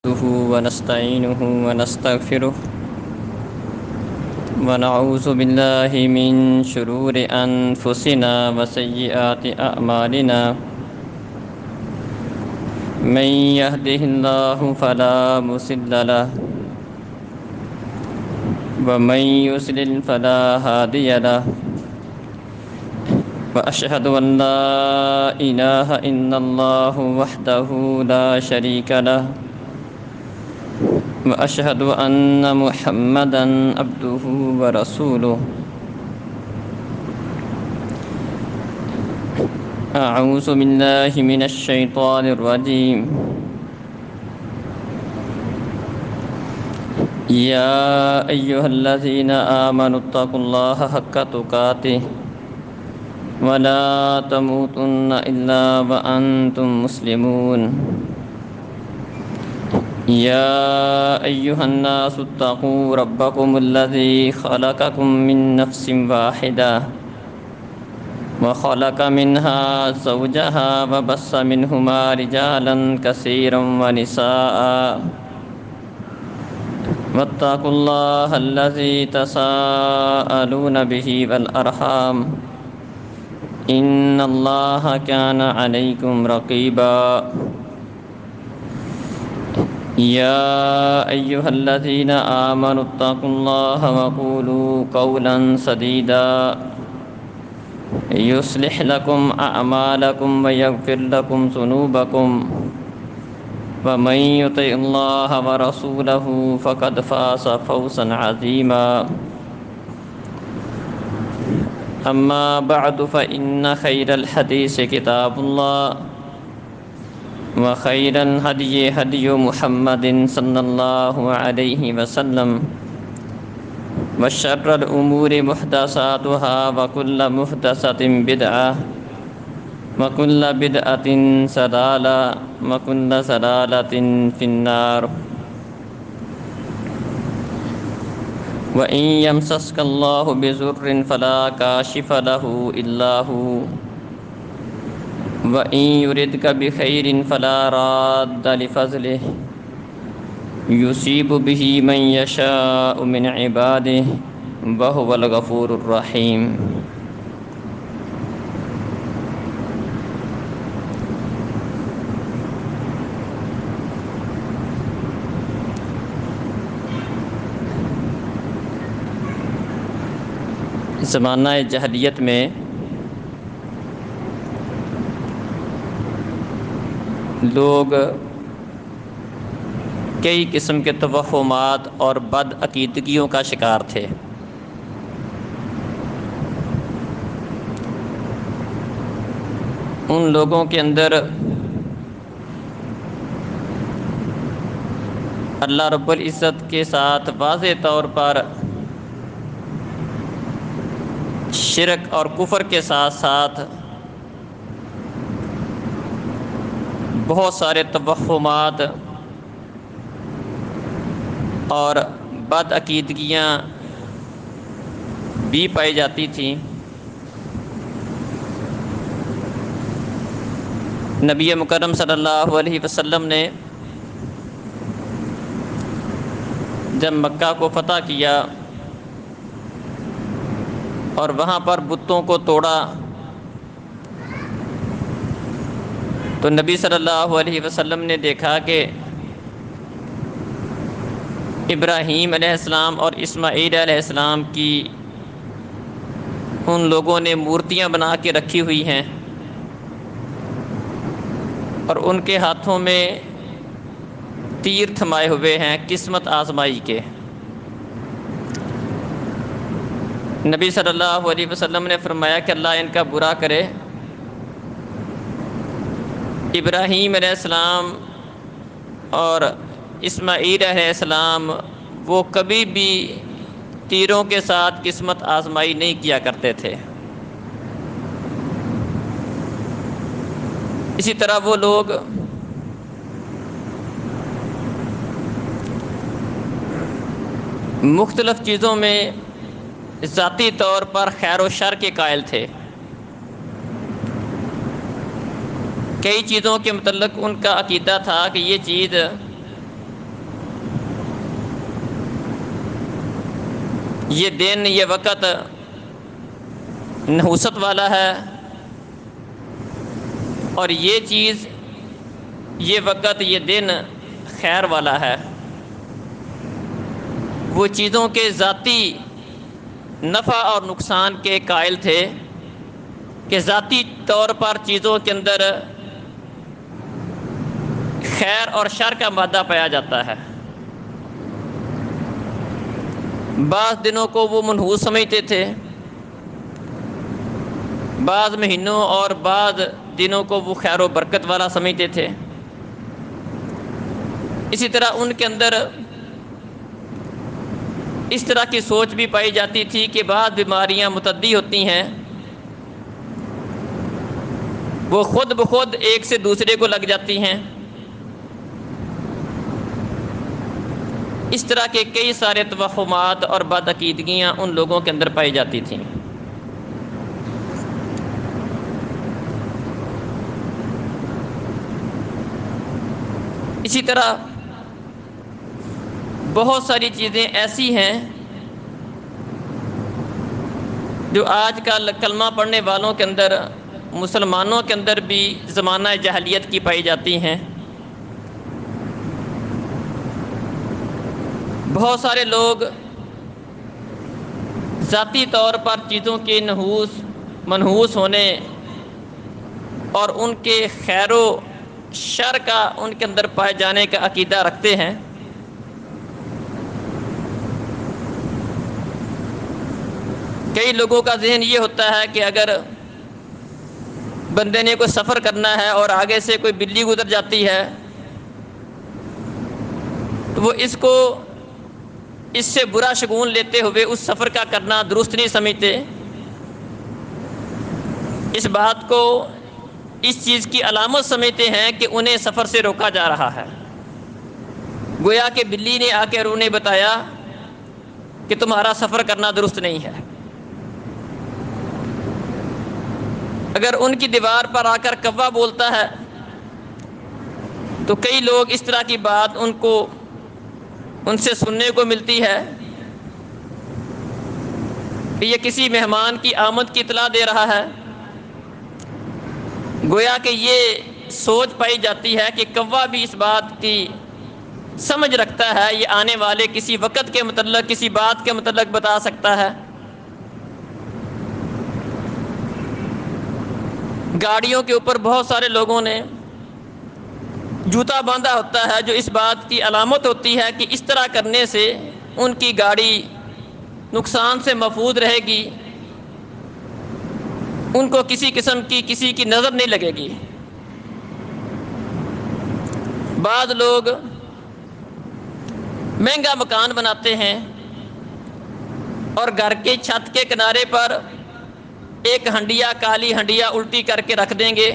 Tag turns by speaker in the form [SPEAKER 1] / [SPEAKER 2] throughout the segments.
[SPEAKER 1] نحمده ونستعينه ونستغفره ونعوذ بالله من شرور أنفسنا وسيئات أعمالنا من يهده الله فلا مضل له ومن يضلل فلا هادي له وأشهد أن لا إله إلا الله وحده لا شريك له وأشهد أن محمدًا عبده ورسوله أعوذ بالله من الشيطان الرجيم يا أيها الذين آمنوا اتقوا الله حق تقاته ولا تموتن إلا وأنتم مسلمون يا أيها الناس اتقوا ربكم الذي خلقكم من نفس واحدة وخلق منها زوجها وبث منهما رجالا كثيرا ونساء واتقوا الله الذي تساءلون به والأرحام إن الله كان عليكم رقيبا يا أيها الذين آمنوا اتقوا الله وقولوا قولا سديدا يصلح لكم أعمالكم ويغفر لكم ذنوبكم ومن يطع الله ورسوله فقد فاز فوزا عظيما أما بعد فإن خير الحديث كتاب الله وخير الهدي هدي محمد صلى الله عليه وسلم وشر الأمور محدثاتها وكل محدثة بدعة وكل بدعة ضلالة وكل ضلالة في النار وإن يمسسك الله بضر فلا كاشف له إلا هو وَإِن يُرِدْكَ بِخَيْرٍ فَلَا رَادَّ لِفَضْلِهِ يُصِيبُ بِهِ مَن يَشَاءُ مِنْ عِبَادِهِ وَهُوَ الْغَفُورُ الرَّحِيمُ۔ زمانہ جاہلیت میں لوگ کئی قسم کے توہمات اور بد عقیدگیوں کا شکار تھے۔ ان لوگوں کے اندر اللہ رب العزت کے ساتھ واضح طور پر شرک اور کفر کے ساتھ ساتھ بہت سارے توہمات اور بد عقیدگیاں بھی پائی جاتی تھیں۔ نبی مکرم صلی اللہ علیہ وسلم نے جب مکہ کو فتح کیا اور وہاں پر بتوں کو توڑا تو نبی صلی اللہ علیہ وسلم نے دیکھا کہ ابراہیم علیہ السلام اور اسماعیل علیہ السلام کی ان لوگوں نے مورتیاں بنا کے رکھی ہوئی ہیں اور ان کے ہاتھوں میں تیر تھمائے ہوئے ہیں قسمت آزمائی کے۔ نبی صلی اللہ علیہ وسلم نے فرمایا کہ اللہ ان کا برا کرے۔ ابراہیم علیہ السلام اور اسماعیل علیہ السلام وہ کبھی بھی تیروں کے ساتھ قسمت آزمائی نہیں کیا کرتے تھے۔ اسی طرح وہ لوگ مختلف چیزوں میں ذاتی طور پر خیر و شر کے قائل تھے۔ کئی چیزوں کے متعلق ان کا عقیدہ تھا کہ یہ چیز یہ دن، یہ وقت نحوست والا ہے، اور یہ چیز، یہ وقت، یہ دن خیر والا ہے۔ وہ چیزوں کے ذاتی نفع اور نقصان کے قائل تھے کہ ذاتی طور پر چیزوں کے اندر خیر اور شر کا مادہ پایا جاتا ہے۔ بعض دنوں کو وہ منحوس سمجھتے تھے، بعض مہینوں اور بعض دنوں کو وہ خیر و برکت والا سمجھتے تھے۔ اسی طرح ان کے اندر اس طرح کی سوچ بھی پائی جاتی تھی کہ بعض بیماریاں متعدی ہوتی ہیں، وہ خود بخود ایک سے دوسرے کو لگ جاتی ہیں۔ اس طرح کے کئی سارے توہمات اور بدعقیدگیاں ان لوگوں کے اندر پائی جاتی تھیں۔ اسی طرح بہت ساری چیزیں ایسی ہیں جو آج کل کلمہ پڑھنے والوں کے اندر، مسلمانوں کے اندر بھی زمانہ جاہلیت کی پائی جاتی ہیں۔ بہت سارے لوگ ذاتی طور پر چیزوں کے منحوس ہونے اور ان کے خیر و شر کا ان کے اندر پائے جانے کا عقیدہ رکھتے ہیں۔ کئی لوگوں کا ذہن یہ ہوتا ہے کہ اگر بندے نے کوئی سفر کرنا ہے اور آگے سے کوئی بلی گزر جاتی ہے تو وہ اس سے برا شگون لیتے ہوئے اس سفر کا کرنا درست نہیں سمجھتے، اس بات کو اس چیز کی علامت سمجھتے ہیں کہ انہیں سفر سے روکا جا رہا ہے۔ گویا کہ بلی نے آ کے انہیں بتایا کہ تمہارا سفر کرنا درست نہیں ہے۔ اگر ان کی دیوار پر آ کر کوا بولتا ہے تو کئی لوگ اس طرح کی بات ان سے سننے کو ملتی ہے کہ یہ کسی مہمان کی آمد کی اطلاع دے رہا ہے۔ گویا کہ یہ سوچ پائی جاتی ہے کہ کوا بھی اس بات کی سمجھ رکھتا ہے، یہ آنے والے کسی وقت کے متعلق، کسی بات کے متعلق بتا سکتا ہے۔ گاڑیوں کے اوپر بہت سارے لوگوں نے جوتا باندھا ہوتا ہے جو اس بات کی علامت ہوتی ہے کہ اس طرح کرنے سے ان کی گاڑی نقصان سے محفوظ رہے گی، ان کو کسی قسم کی کسی کی نظر نہیں لگے گی۔ بعض لوگ مہنگا مکان بناتے ہیں اور گھر کے چھت کے کنارے پر ایک ہنڈیا، کالی ہنڈیا الٹی کر کے رکھ دیں گے،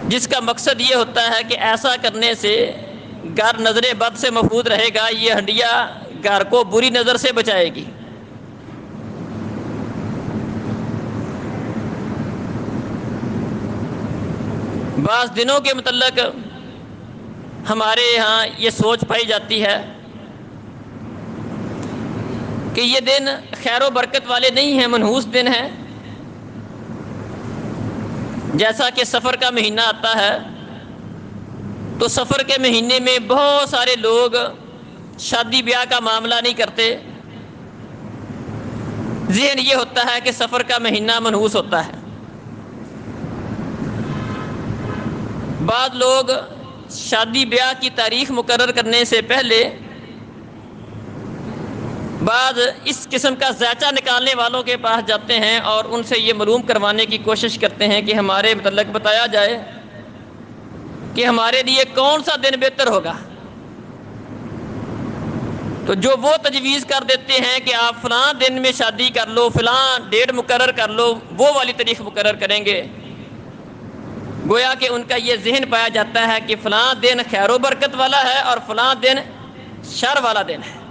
[SPEAKER 1] جس کا مقصد یہ ہوتا ہے کہ ایسا کرنے سے گھر نظر بد سے محفوظ رہے گا، یہ ہنڈیا گھر کو بری نظر سے بچائے گی۔ بعض دنوں کے متعلق ہمارے ہاں یہ سوچ پائی جاتی ہے کہ یہ دن خیر و برکت والے نہیں ہیں، منحوس دن ہیں۔ جیسا کہ سفر کا مہینہ آتا ہے تو سفر کے مہینے میں بہت سارے لوگ شادی بیاہ کا معاملہ نہیں کرتے، ذہن یہ ہوتا ہے کہ سفر کا مہینہ منحوس ہوتا ہے۔ بعض لوگ شادی بیاہ کی تاریخ مقرر کرنے سے پہلے بعض اس قسم کا ذائچہ نکالنے والوں کے پاس جاتے ہیں اور ان سے یہ معلوم کروانے کی کوشش کرتے ہیں کہ ہمارے متعلق بتایا جائے کہ ہمارے لیے کون سا دن بہتر ہوگا۔ تو جو وہ تجویز کر دیتے ہیں کہ آپ فلاں دن میں شادی کر لو، فلاں ڈیٹ مقرر کر لو، وہ والی تاریخ مقرر کریں گے۔ گویا کہ ان کا یہ ذہن پایا جاتا ہے کہ فلاں دن خیر و برکت والا ہے اور فلاں دن شر والا دن ہے۔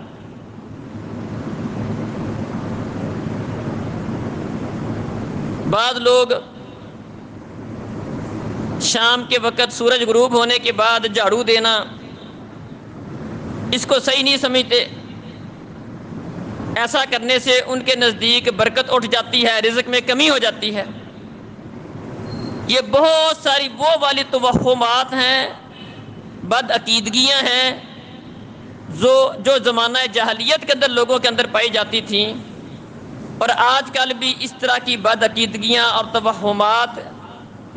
[SPEAKER 1] بعض لوگ شام کے وقت سورج غروب ہونے کے بعد جھاڑو دینا اس کو صحیح نہیں سمجھتے، ایسا کرنے سے ان کے نزدیک برکت اٹھ جاتی ہے، رزق میں کمی ہو جاتی ہے۔ یہ بہت ساری وہ والی توہمات ہیں، بد عقیدگیاں ہیں جو زمانہ جاہلیت کے اندر لوگوں کے اندر پائی جاتی تھیں، اور آج کل بھی اس طرح کی بد عقیدگیاں اور توہمات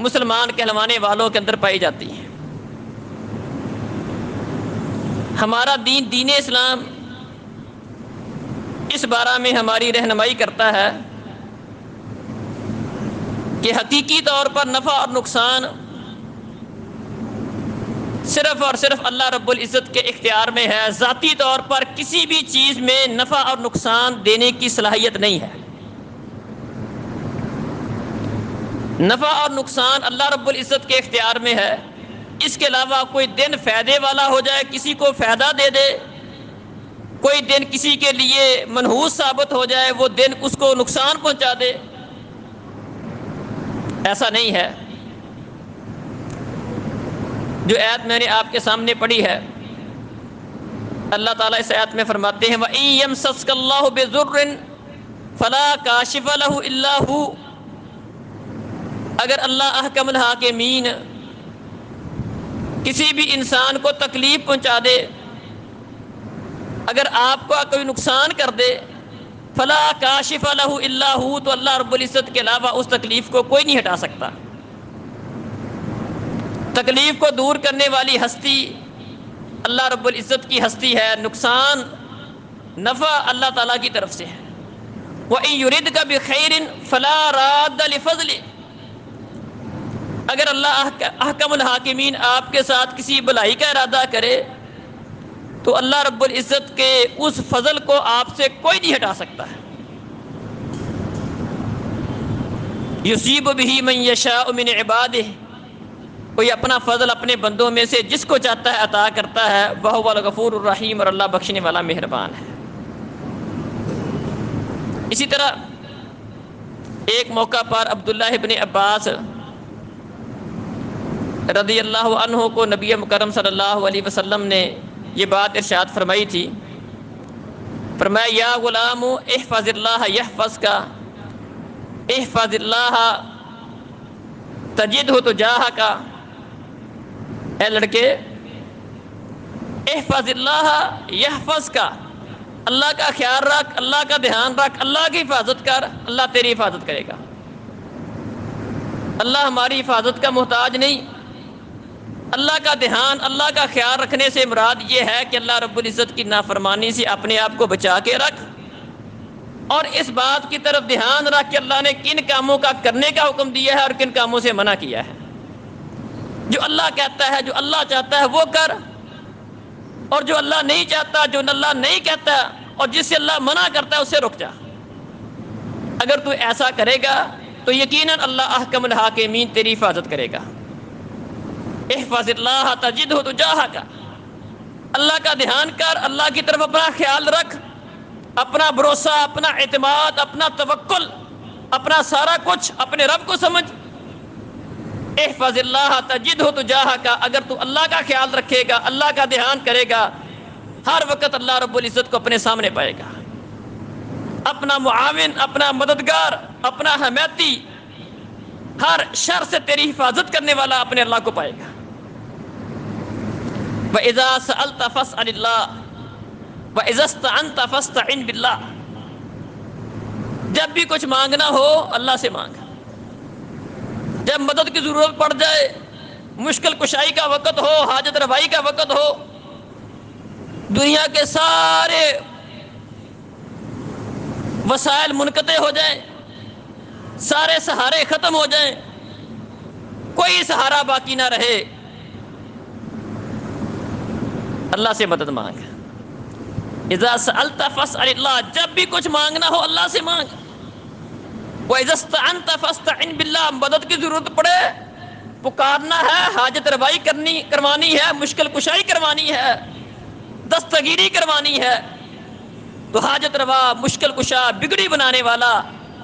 [SPEAKER 1] مسلمان کہلوانے والوں کے اندر پائی جاتی ہیں۔ ہمارا دین اسلام اس بارے میں ہماری رہنمائی کرتا ہے کہ حقیقی طور پر نفع اور نقصان صرف اور صرف اللہ رب العزت کے اختیار میں ہے۔ ذاتی طور پر کسی بھی چیز میں نفع اور نقصان دینے کی صلاحیت نہیں ہے۔ نفع اور نقصان اللہ رب العزت کے اختیار میں ہے۔ اس کے علاوہ کوئی دن فائدے والا ہو جائے، کسی کو فائدہ دے دے، کوئی دن کسی کے لیے منحوس ثابت ہو جائے، وہ دن اس کو نقصان پہنچا دے، ایسا نہیں ہے۔ جو آیت میں نے آپ کے سامنے پڑھی ہے، اللہ تعالیٰ اس آیت میں فرماتے ہیں وَإِن يَمْسَسْكَ اللَّهُ بِضُرٍّ فَلَا كَاشِفَ لَهُ إِلَّا هُوَ، اگر اللہ احکم الحاکمین کسی بھی انسان کو تکلیف پہنچا دے، اگر آپ کو کوئی نقصان کر دے، فَلَا كَاشِفَ لَهُ إِلَّا هُوَ، تو اللہ رب العزت کے علاوہ اس تکلیف کو کوئی نہیں ہٹا سکتا۔ تکلیف کو دور کرنے والی ہستی اللہ رب العزت کی ہستی ہے، نقصان نفع اللہ تعالیٰ کی طرف سے ہے۔ وَإِن يُرِدْكَ بِخَيْرٍ فَلَا رَادَّ لِفَضْلِهِ، اگر اللہ احکم الحاکمین آپ کے ساتھ کسی بھلائی کا ارادہ کرے تو اللہ رب العزت کے اس فضل کو آپ سے کوئی نہیں ہٹا سکتا ہے۔ یصیب بہ من یشاء من عبادہ، کوئی اپنا فضل اپنے بندوں میں سے جس کو چاہتا ہے عطا کرتا ہے، وہو الغفور الرحیم، اور اللہ بخشنے والا مہربان ہے۔ اسی طرح ایک موقع پر عبداللہ ابن عباس رضی اللہ عنہ کو نبی مکرم صلی اللہ علیہ وسلم نے یہ بات ارشاد فرمائی تھی، فرمایا یا غلام احفظ اللہ یحفظک، احفظ اللہ تجدہ تجاہک، اے لڑکے احفظ اللہ یحفظک، اللہ کا خیال رکھ، اللہ کا دھیان رکھ، اللہ کی حفاظت کر، اللہ تیری حفاظت کرے گا۔ اللہ ہماری حفاظت کا محتاج نہیں۔ اللہ کا دھیان، اللہ کا خیال رکھنے سے مراد یہ ہے کہ اللہ رب العزت کی نافرمانی سے اپنے آپ کو بچا کے رکھ، اور اس بات کی طرف دھیان رکھ کہ اللہ نے کن کاموں کا کرنے کا حکم دیا ہے اور کن کاموں سے منع کیا ہے۔ جو اللہ کہتا ہے، جو اللہ چاہتا ہے وہ کر، اور جو اللہ نہیں چاہتا، جو اللہ نہیں کہتا اور جس سے اللہ منع کرتا ہے اس سے رک جا۔ اگر تو ایسا کرے گا تو یقیناً اللہ احکم الحاکمین تیری حفاظت کرے گا۔ احفظ اللہ تجدہ تجاہک، اللہ کا دھیان کر، اللہ کی طرف اپنا خیال رکھ، اپنا بھروسہ، اپنا اعتماد، اپنا توکل، اپنا سارا کچھ اپنے رب کو سمجھ۔ احفظ اللہ تجدہ تجاہک، اگر تو اللہ کا خیال رکھے گا، اللہ کا دھیان کرے گا، ہر وقت اللہ رب العزت کو اپنے سامنے پائے گا۔ اپنا معاون، اپنا مددگار، اپنا حمایتی، ہر شر سے تیری حفاظت کرنے والا اپنے اللہ کو پائے گا۔ وَإِذَا سَأَلْتَ فَاسْأَلِ اللَّهِ وَإِذَا اسْتَعَنْتَ فَاسْتَعِنْ بِاللَّهِ، جب بھی کچھ مانگنا ہو اللہ سے مانگ، جب مدد کی ضرورت پڑ جائے، مشکل کشائی کا وقت ہو، حاجت روائی کا وقت ہو، دنیا کے سارے وسائل منقطع ہو جائیں، سارے سہارے ختم ہو جائیں، کوئی سہارا باقی نہ رہے، اللہ سے مدد مانگ۔ اذا سألت فاسأل اللہ، جب بھی کچھ مانگنا ہو اللہ سے مانگ۔ وَإِذَا اسْتَعَنْتَ فَاسْتَعِنْ بِاللَّهِ، مدد کی ضرورت پڑے، پکارنا ہے، حاجت روائی کروانی ہے، مشکل کشائی کروانی ہے، دستگیری کروانی ہے، تو حاجت روا، مشکل کشا، بگڑی بنانے والا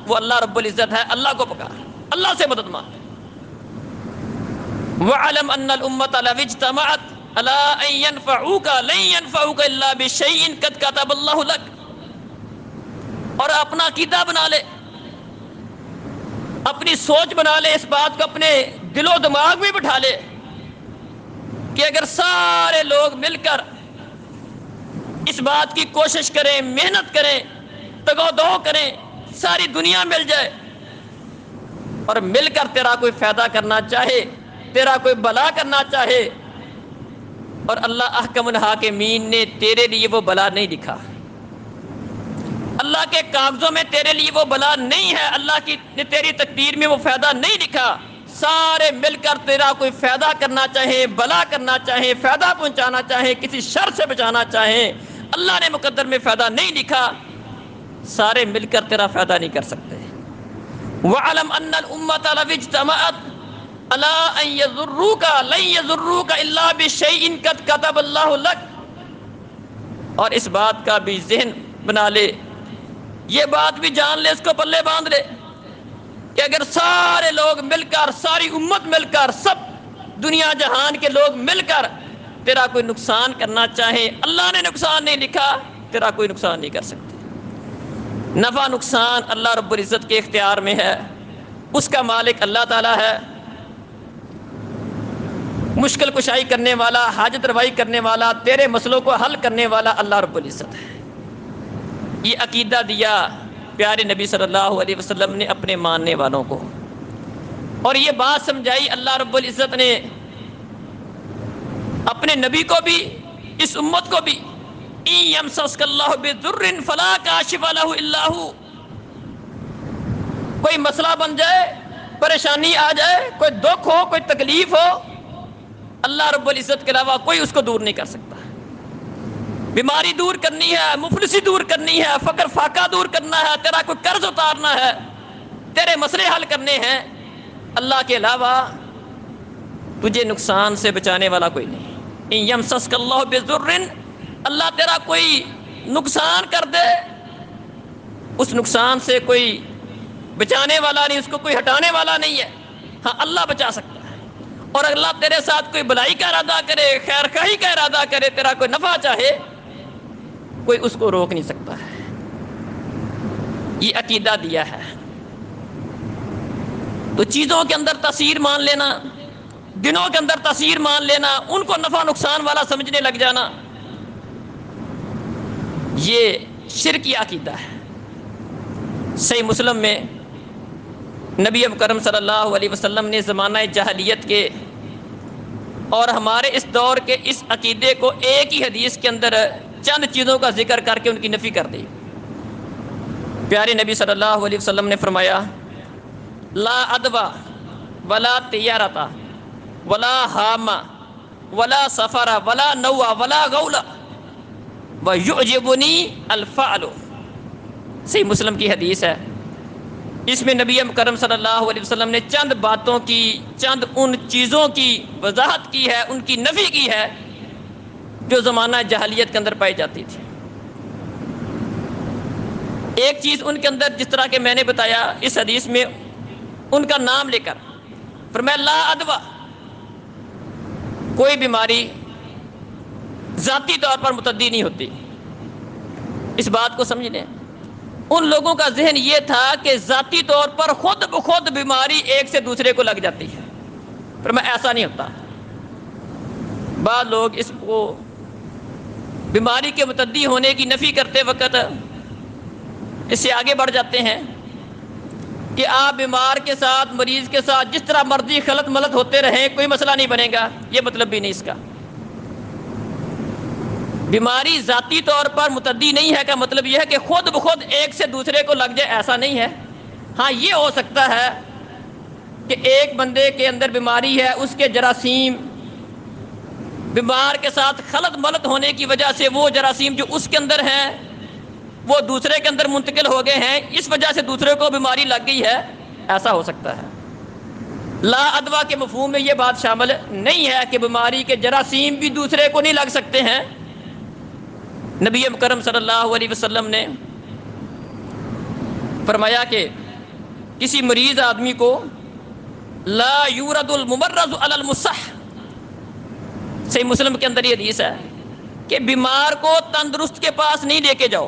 [SPEAKER 1] وہ اللہ رب العزت ہے، اللہ کو پکار، اللہ سے مدد مانگ۔ وَعَلَمْ أَنَّ الْأُمَّةَ لَوِ اجْتَمَعَتْ عَلَىٰ أَن يَنفَعُوكَ لَن يَنفَعُوكَ إِلَّا بِشَيْءٍ قَدْ كَتَبَ اللَّهُ لَكَ، اور اپنا عقیدہ بنا لے، اپنی سوچ بنا لے، اس بات کو اپنے دل و دماغ میں بٹھا لے کہ اگر سارے لوگ مل کر اس بات کی کوشش کریں، محنت کریں، تگو دو کریں، ساری دنیا مل جائے اور مل کر تیرا کوئی فائدہ کرنا چاہے، تیرا کوئی بلا کرنا چاہے، اور اللہ احکم الحاکمین نے تیرے لیے وہ بلا نہیں لکھا، اللہ کے کاغذوں میں تیرے لیے وہ بلا نہیں ہے، اللہ کی نے تیری تقدیر میں وہ فائدہ نہیں لکھا، سارے مل کر تیرا کوئی فائدہ کرنا چاہیں، بلا کرنا چاہیں، فائدہ پہنچانا چاہیں، کسی شر سے بچانا چاہیں، اللہ نے مقدر میں فائدہ نہیں لکھا، سارے مل کر تیرا فائدہ نہیں کر سکتے۔ وَعَلَمْ أَنَّ الْأُمَّةَ لَوِ اجْتَمَعَتْ عَلَىٰ أَن يَضُرُّوكَ لَن يَضُرُّوكَ إِلَّا بِشَيْءٍ قَدْ كَتَبَ اللَّهُ لَكَ، اور اس بات کا بھی ذہن بنا لے، یہ بات بھی جان لے، اس کو پلے باندھ لے کہ اگر سارے لوگ مل کر، ساری امت مل کر، سب دنیا جہان کے لوگ مل کر تیرا کوئی نقصان کرنا چاہیں، اللہ نے نقصان نہیں لکھا، تیرا کوئی نقصان نہیں کر سکتے۔ نفع نقصان اللہ رب العزت کے اختیار میں ہے، اس کا مالک اللہ تعالیٰ ہے، مشکل کشائی کرنے والا، حاجت روائی کرنے والا، تیرے مسئلوں کو حل کرنے والا اللہ رب العزت ہے۔ یہ عقیدہ دیا پیارے نبی صلی اللہ علیہ وسلم نے اپنے ماننے والوں کو، اور یہ بات سمجھائی اللہ رب العزت نے اپنے نبی کو بھی، اس امت کو بھی، إِن يَمْسَسْكَ اللَّهُ بِضُرٍّ فَلَا كَاشِفَ لَهُ إِلَّا هُوَ، کوئی مسئلہ بن جائے، پریشانی آ جائے، کوئی دکھ ہو، کوئی تکلیف ہو، اللہ رب العزت کے علاوہ کوئی اس کو دور نہیں کر سکتا۔ بیماری دور کرنی ہے، مفلسی دور کرنی ہے، فقر فاقہ دور کرنا ہے، تیرا کوئی قرض اتارنا ہے، تیرے مسئلے حل کرنے ہیں، اللہ کے علاوہ تجھے نقصان سے بچانے والا کوئی نہیں۔ إِن يَمْسَسْكَ اللَّهُ بِضُرٍّ، اللہ تیرا کوئی نقصان کر دے، اس نقصان سے کوئی بچانے والا نہیں، اس کو کوئی ہٹانے والا نہیں ہے، ہاں اللہ بچا سکتا ہے، اور اللہ تیرے ساتھ کوئی بلائی کا ارادہ کرے، خیر خواہی کا ارادہ کرے، تیرا کوئی نفع چاہے، کوئی اس کو روک نہیں سکتا ہے۔ یہ عقیدہ دیا ہے تو چیزوں کے اندر تاثیر مان لینا، دنوں کے اندر تاثیر مان لینا، ان کو نفع نقصان والا سمجھنے لگ جانا، یہ شرکی عقیدہ ہے۔ صحیح مسلم میں نبی اکرم صلی اللہ علیہ وسلم نے زمانہ جاہلیت کے اور ہمارے اس دور کے اس عقیدے کو ایک ہی حدیث کے اندر چند چیزوں کا ذکر کر کے ان کی نفی کر دی۔ پیارے نبی صلی اللہ علیہ وسلم نے فرمایا، لا ادوا ولا طیارتا ولا حاما ولا سفر ولا نوا ولا غولا ویعجبنی الفعل۔ صحیح مسلم کی حدیث ہے، اس میں نبی مکرم صلی اللہ علیہ وسلم نے چند باتوں کی، چند ان چیزوں کی وضاحت کی ہے، ان کی نفی کی ہے جو زمانہ جاہلیت کے اندر پائی جاتی تھی۔ ایک چیز ان کے اندر، جس طرح کہ میں نے بتایا اس حدیث میں ان کا نام لے کر فرمایا، لا ادوا، کوئی بیماری ذاتی طور پر متعدی نہیں ہوتی۔ اس بات کو سمجھ لیں، ان لوگوں کا ذہن یہ تھا کہ ذاتی طور پر خود بخود بیماری ایک سے دوسرے کو لگ جاتی ہے، فرمایا ایسا نہیں ہوتا۔ بعض لوگ اس کو بیماری کے متعدی ہونے کی نفی کرتے وقت اس سے آگے بڑھ جاتے ہیں کہ آپ بیمار کے ساتھ، مریض کے ساتھ جس طرح مرضی خلط ملط ہوتے رہیں، کوئی مسئلہ نہیں بنے گا۔ یہ مطلب بھی نہیں اس کا۔ بیماری ذاتی طور پر متعدی نہیں ہے کا مطلب یہ ہے کہ خود بخود ایک سے دوسرے کو لگ جائے، ایسا نہیں ہے۔ ہاں یہ ہو سکتا ہے کہ ایک بندے کے اندر بیماری ہے، اس کے جراثیم بیمار کے ساتھ خلط ملط ہونے کی وجہ سے وہ جراثیم جو اس کے اندر ہیں وہ دوسرے کے اندر منتقل ہو گئے ہیں، اس وجہ سے دوسرے کو بیماری لگ گئی ہے، ایسا ہو سکتا ہے۔ لا ادوا کے مفہوم میں یہ بات شامل نہیں ہے کہ بیماری کے جراثیم بھی دوسرے کو نہیں لگ سکتے ہیں۔ نبی مکرم صلی اللہ علیہ وسلم نے فرمایا کہ کسی مریض آدمی کو لا یورد الممرض علی المصح، صحیح مسلم کے اندر یہ حدیث ہے کہ بیمار کو تندرست کے پاس نہیں لے کے جاؤ،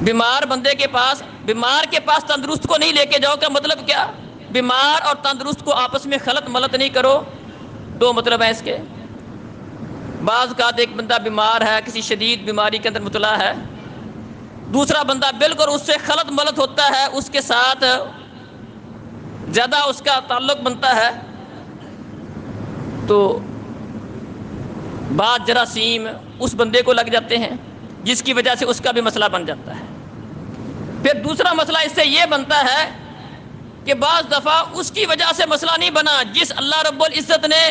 [SPEAKER 1] بیمار بندے کے پاس، بیمار کے پاس تندرست کو نہیں لے کے جاؤ کا مطلب کیا؟ بیمار اور تندرست کو آپس میں خلط ملط نہیں کرو، دو مطلب ہیں اس کے۔ بعض اوقات ایک بندہ بیمار ہے، کسی شدید بیماری کے اندر مبتلا ہے، دوسرا بندہ بالکل اس سے خلط ملط ہوتا ہے، اس کے ساتھ زیادہ اس کا تعلق بنتا ہے، تو بعض جراثیم اس بندے کو لگ جاتے ہیں جس کی وجہ سے اس کا بھی مسئلہ بن جاتا ہے۔ پھر دوسرا مسئلہ اس سے یہ بنتا ہے کہ بعض دفعہ اس کی وجہ سے مسئلہ نہیں بنا، جس اللہ رب العزت نے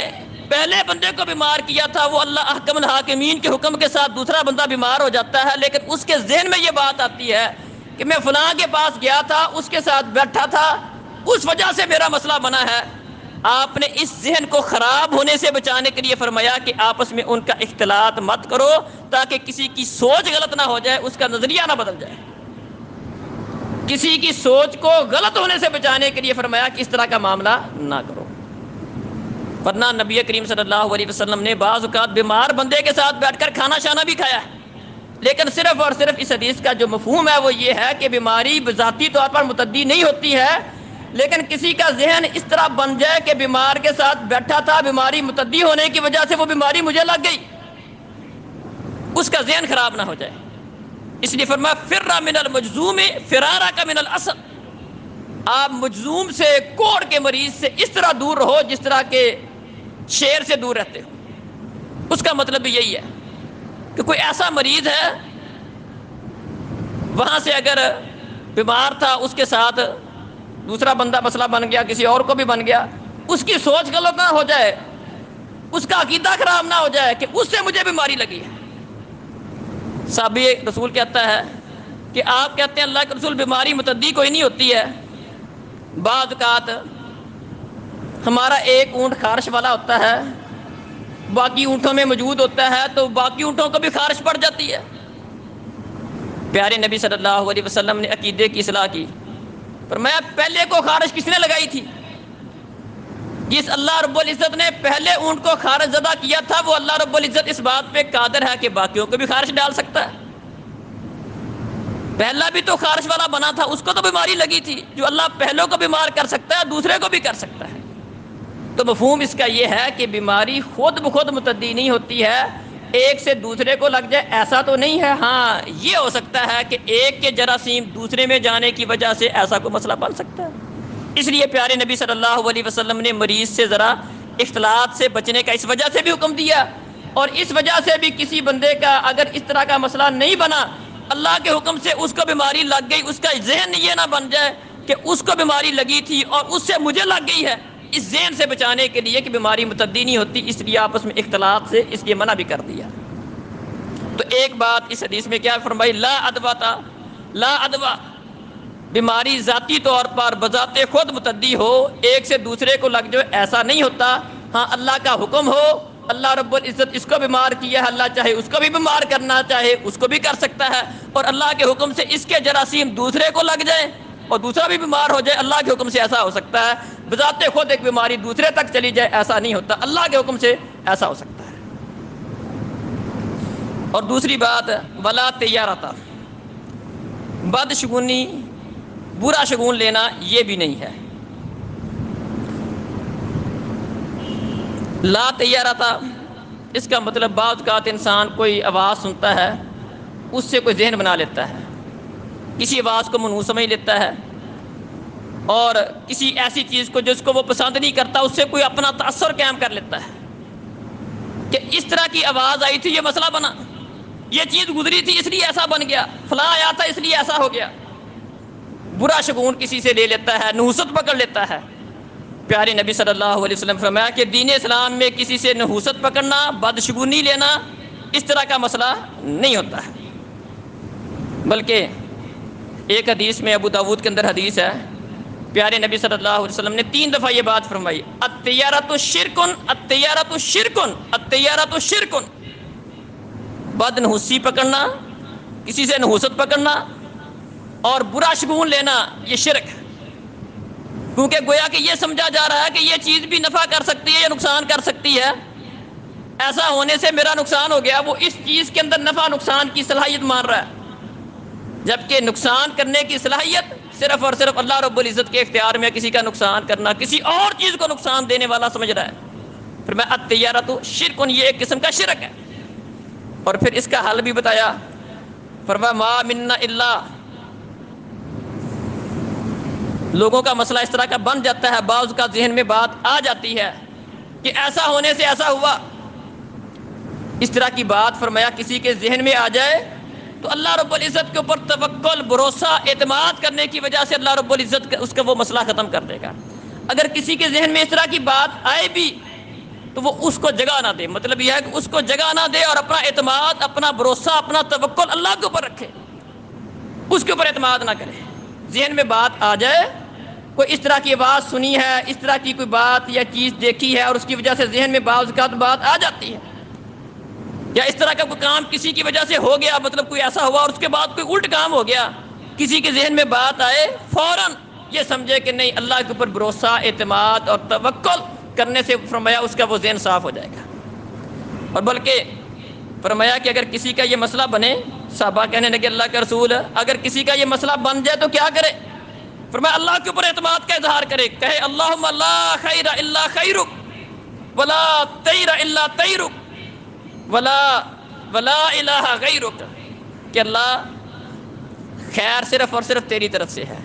[SPEAKER 1] پہلے بندے کو بیمار کیا تھا وہ اللہ احکم الحاکمین کے حکم کے ساتھ دوسرا بندہ بیمار ہو جاتا ہے، لیکن اس کے ذہن میں یہ بات آتی ہے کہ میں فلاں کے پاس گیا تھا، اس کے ساتھ بیٹھا تھا، اس وجہ سے میرا مسئلہ بنا ہے۔ آپ نے اس ذہن کو خراب ہونے سے بچانے کے لیے فرمایا کہ آپس میں ان کا اختلاط مت کرو، تاکہ کسی کی سوچ غلط نہ ہو جائے، اس کا نظریہ نہ بدل جائے۔ کسی کی سوچ کو غلط ہونے سے بچانے کے لیے فرمایا کہ اس طرح کا معاملہ نہ کرو۔ ورنہ نبی کریم صلی اللہ علیہ وسلم نے بعض اوقات بیمار بندے کے ساتھ بیٹھ کر کھانا شانا بھی کھایا ہے، لیکن صرف اور صرف اس حدیث کا جو مفہوم ہے وہ یہ ہے کہ بیماری ذاتی طور پر متعدی نہیں ہوتی ہے، لیکن کسی کا ذہن اس طرح بن جائے کہ بیمار کے ساتھ بیٹھا تھا، بیماری متعدی ہونے کی وجہ سے وہ بیماری مجھے لگ گئی، اس کا ذہن خراب نہ ہو جائے۔ اس لیے فرمایا فرّ من المجذوم فرارک من الاسد، آپ مجذوم سے، کوڑ کے مریض سے اس طرح دور رہو جس طرح کے شیر سے دور رہتے ہو۔ اس کا مطلب بھی یہی ہے کہ کوئی ایسا مریض ہے وہاں سے اگر بیمار تھا، اس کے ساتھ دوسرا بندہ مسئلہ بن گیا، کسی اور کو بھی بن گیا، اس کی سوچ غلط نہ ہو جائے، اس کا عقیدہ خراب نہ ہو جائے کہ اس سے مجھے بیماری لگی ہے۔ صحابی رسول کہتا ہے کہ آپ کہتے ہیں اللہ کے رسول بیماری متعدی کوئی نہیں ہوتی ہے، بعض اوقات ہمارا ایک اونٹ خارش والا ہوتا ہے، باقی اونٹوں میں موجود ہوتا ہے، تو باقی اونٹوں کو بھی خارش پڑ جاتی ہے۔ پیارے نبی صلی اللہ علیہ وسلم نے عقیدے کی اصلاح کی، فرمایا پہلے کو خارش کس نے لگائی تھی؟ جس اللہ رب العزت نے پہلے اونٹ کو خارش زدہ کیا تھا، وہ اللہ رب العزت اس بات پہ قادر ہے کہ باقیوں کو بھی خارش ڈال سکتا ہے۔ پہلا بھی تو خارش والا بنا تھا، اس کو تو بیماری لگی تھی، جو اللہ پہلوں کو بیمار کر سکتا ہے دوسرے کو بھی کر سکتا ہے۔ تو مفہوم اس کا یہ ہے کہ بیماری خود بخود متعدی نہیں ہوتی ہے، ایک سے دوسرے کو لگ جائے ایسا تو نہیں ہے۔ ہاں یہ ہو سکتا ہے کہ ایک کے جراثیم دوسرے میں جانے کی وجہ سے ایسا کوئی مسئلہ بن سکتا ہے۔ اس لیے پیارے نبی صلی اللہ علیہ وسلم نے مریض سے ذرا اختلاط سے بچنے کا اس وجہ سے بھی حکم دیا، اور اس وجہ سے بھی کسی بندے کا اگر اس طرح کا مسئلہ نہیں بنا، اللہ کے حکم سے اس کو بیماری لگ گئی، اس کا ذہن یہ نہ بن جائے کہ اس کو بیماری لگی تھی اور اس سے مجھے لگ گئی ہے، اس ذہن سے بچانے کے لیے کہ بیماری متعدی نہیں ہوتی، اس لیے آپس میں اختلاط سے اس لیے منع بھی کر دیا۔ تو ایک بات اس حدیث میں کیا فرمائی؟ لا ادوا، لا ادوا، بیماری ذاتی طور پر بذات خود متعدی ہو، ایک سے دوسرے کو لگ جائے ایسا نہیں ہوتا۔ ہاں اللہ کا حکم ہو، اللہ رب العزت اس کو بیمار کیا ہے، اللہ چاہے اس کو بھی بیمار کرنا چاہے اس کو بھی کر سکتا ہے، اور اللہ کے حکم سے اس کے جراثیم دوسرے کو لگ جائے اور دوسرا بھی بیمار ہو جائے، اللہ کے حکم سے ایسا ہو سکتا ہے۔ بذات خود ایک بیماری دوسرے تک چلی جائے ایسا نہیں ہوتا، اللہ کے حکم سے ایسا ہو سکتا ہے۔ اور دوسری بات ولا تیارتا، بدشگونی، برا شگون لینا یہ بھی نہیں ہے۔ لا تیارتا اس کا مطلب بعض اوقات انسان کوئی آواز سنتا ہے، اس سے کوئی ذہن بنا لیتا ہے، کسی آواز کو منحوس سمجھ لیتا ہے، اور کسی ایسی چیز کو جس کو وہ پسند نہیں کرتا اس سے کوئی اپنا تاثر قائم کر لیتا ہے کہ اس طرح کی آواز آئی تھی یہ مسئلہ بنا، یہ چیز گزری تھی اس لیے ایسا بن گیا، فلاں آیا تھا اس لیے ایسا ہو گیا۔ برا شگون کسی سے لے لیتا ہے، نحوست پکڑ لیتا ہے۔ پیارے نبی صلی اللہ علیہ وسلم فرمایا کہ دین اسلام میں کسی سے نحوست پکڑنا، بدشگونی لینا اس طرح کا مسئلہ نہیں ہوتا ہے، بلکہ ایک حدیث میں ابو داود کے اندر حدیث ہے، پیارے نبی صلی اللہ علیہ وسلم نے 3 دفعہ یہ بات فرمائی، الطیارۃ شرکن، الطیارۃ شرکن، الطیارۃ شرکن، بد نحوسی پکڑنا، کسی سے نحوست پکڑنا اور برا شگون لینا یہ شرک، کیونکہ گویا کہ یہ سمجھا جا رہا ہے کہ یہ چیز بھی نفع کر سکتی ہے یا نقصان کر سکتی ہے، ایسا ہونے سے میرا نقصان ہو گیا، وہ اس چیز کے اندر نفع نقصان کی صلاحیت مان رہا ہے۔ جبکہ نقصان کرنے کی صلاحیت صرف اور صرف اللہ رب العزت کے اختیار میں. کسی کا نقصان کرنا کسی اور چیز کو نقصان دینے والا سمجھ رہا ہے. پھر میں الطیارۃ شرک، یہ ایک قسم کا شرک ہے. اور پھر اس کا حل بھی بتایا. فرمایا ما منا الا، لوگوں کا مسئلہ اس طرح کا بن جاتا ہے، بعض کا ذہن میں بات آ جاتی ہے کہ ایسا ہونے سے ایسا ہوا. اس طرح کی بات فرمایا کسی کے ذہن میں آ جائے تو اللہ رب العزت کے اوپر توکل، بھروسہ، اعتماد کرنے کی وجہ سے اللہ رب العزت اس کا وہ مسئلہ ختم کر دے گا. اگر کسی کے ذہن میں اس طرح کی بات آئے بھی تو وہ اس کو جگہ نہ دے. مطلب یہ ہے کہ اس کو جگہ نہ دے اور اپنا اعتماد، اپنا بھروسہ، اپنا توکل اللہ کے اوپر رکھے، اس کے اوپر اعتماد نہ کرے. ذہن میں بات آ جائے، کوئی اس طرح کی آواز سنی ہے، اس طرح کی کوئی بات یا چیز دیکھی ہے اور اس کی وجہ سے ذہن میں بعض اوقات بات آ جاتی ہے، یا اس طرح کا کوئی کام کسی کی وجہ سے ہو گیا، مطلب کوئی ایسا ہوا اور اس کے بعد کوئی الٹ کام ہو گیا، کسی کے ذہن میں بات آئے فوراً یہ سمجھے کہ نہیں، اللہ کے اوپر بھروسہ، اعتماد اور توکل کرنے سے فرمایا اس کا وہ ذہن صاف ہو جائے گا. اور بلکہ فرمایا کہ اگر کسی کا یہ مسئلہ بنے، صحابہ کہنے لگے اللہ کے رسول اگر کسی کا یہ مسئلہ بن جائے تو کیا کرے؟ فرمایا اللہ کے اوپر اعتماد کا اظہار کرے، کہے اللہم لا خیر الا خیرک ولا طیر الا طیرک ولا الہ غیرک، کہ اللہ خیر صرف اور صرف تیری طرف سے ہے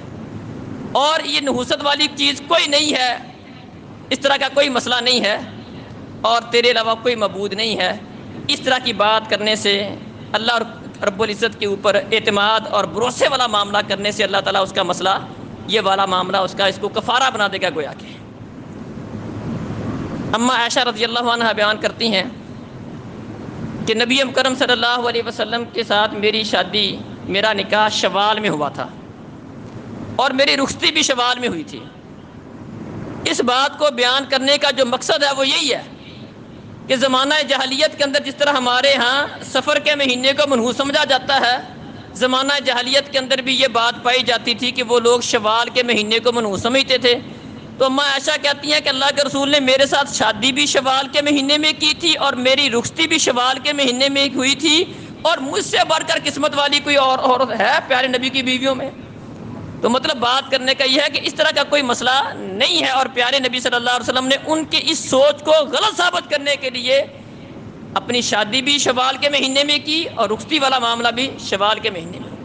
[SPEAKER 1] اور یہ نحوست والی چیز کوئی نہیں ہے، اس طرح کا کوئی مسئلہ نہیں ہے اور تیرے علاوہ کوئی معبود نہیں ہے. اس طرح کی بات کرنے سے، اللہ رب العزت کے اوپر اعتماد اور بھروسے والا معاملہ کرنے سے اللہ تعالیٰ اس کا مسئلہ، یہ والا معاملہ اس کو کفارہ بنا دے گا گویا کہ. اما عائشہ رضی اللہ عنہ بیان کرتی ہیں کہ نبی مکرم صلی اللہ علیہ وسلم کے ساتھ میرا نکاح شوال میں ہوا تھا اور میری رخصتی بھی شوال میں ہوئی تھی. اس بات کو بیان کرنے کا جو مقصد ہے وہ یہی ہے کہ زمانہ جاہلیت کے اندر جس طرح ہمارے ہاں سفر کے مہینے کو منحوس سمجھا جاتا ہے، زمانہ جاہلیت کے اندر بھی یہ بات پائی جاتی تھی کہ وہ لوگ شوال کے مہینے کو منحوس سمجھتے تھے. تو اما عائشہ کہتی ہیں کہ اللہ کے رسول نے میرے ساتھ شادی بھی شوال کے مہینے میں کی تھی اور میری رخصتی بھی شوال کے مہینے میں ہوئی تھی، اور مجھ سے بڑھ کر قسمت والی کوئی اور عورت ہے پیارے نبی کی بیویوں میں؟ تو مطلب بات کرنے کا یہ ہے کہ اس طرح کا کوئی مسئلہ نہیں ہے، اور پیارے نبی صلی اللہ علیہ وسلم نے ان کی اس سوچ کو غلط ثابت کرنے کے لیے اپنی شادی بھی شوال کے مہینے میں کی اور رخصتی والا معاملہ بھی شوال کے مہینے میں ہوا.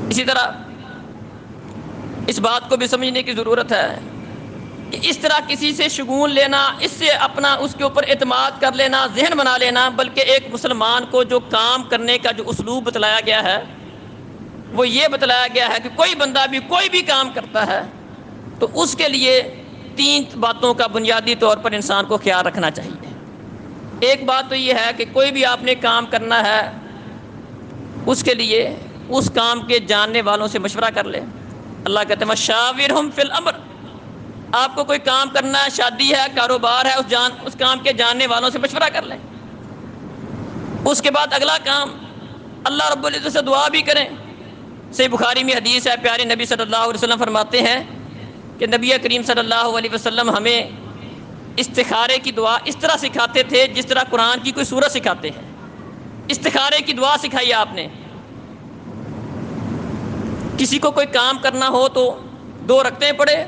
[SPEAKER 1] اسی طرح اس بات کو بھی سمجھنے کی ضرورت ہے کہ اس طرح کسی سے شگون لینا، اس سے اپنا اس کے اوپر اعتماد کر لینا، ذہن بنا لینا، بلکہ ایک مسلمان کو جو کام کرنے کا جو اسلوب بتلایا گیا ہے وہ یہ بتلایا گیا ہے کہ کوئی بندہ بھی کوئی بھی کام کرتا ہے تو اس کے لیے 3 باتوں کا بنیادی طور پر انسان کو خیال رکھنا چاہیے. ایک بات تو یہ ہے کہ کوئی بھی آپ نے کام کرنا ہے اس کے لیے اس کام کے جاننے والوں سے مشورہ کر لے. اللہ کہتے ہیں وشاورہم فی الامر، آپ کو کوئی کام کرنا ہے، شادی ہے، کاروبار ہے، اس کام کے جاننے والوں سے مشورہ کر لیں. اس کے بعد اگلا کام اللہ رب العزت سے دعا بھی کریں. صحیح بخاری میں حدیث ہے، پیارے نبی صلی اللہ علیہ وسلم فرماتے ہیں کہ نبی کریم صلی اللہ علیہ وسلم ہمیں استخارے کی دعا اس طرح سکھاتے تھے جس طرح قرآن کی کوئی سورت سکھاتے ہیں. استخارے کی دعا سکھائی آپ نے. کسی کو کوئی کام کرنا ہو تو 2 رکعتیں پڑھے،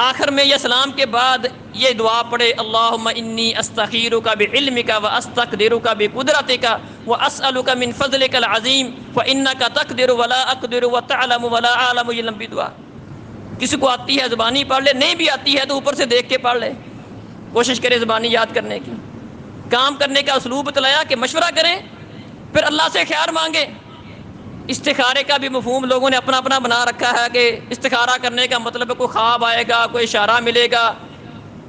[SPEAKER 1] آخر میں یا سلام کے بعد یہ دعا پڑھے اللہم انی استخیرک بعلمک واستقدرک بقدرتک واسألک من فضلک العظیم فانک تقدر ولا اقدر وتعلم ولا اعلم. یہ لمبی دعا کسی کو آتی ہے زبانی پڑھ لے، نہیں بھی آتی ہے تو اوپر سے دیکھ کے پڑھ لے، کوشش کرے زبانی یاد کرنے کی. کام کرنے کا اسلوب بتلایا کہ مشورہ کریں، پھر اللہ سے خیر مانگیں. استخارے کا بھی مفہوم لوگوں نے اپنا اپنا بنا رکھا ہے کہ استخارہ کرنے کا مطلب ہے کوئی خواب آئے گا، کوئی اشارہ ملے گا.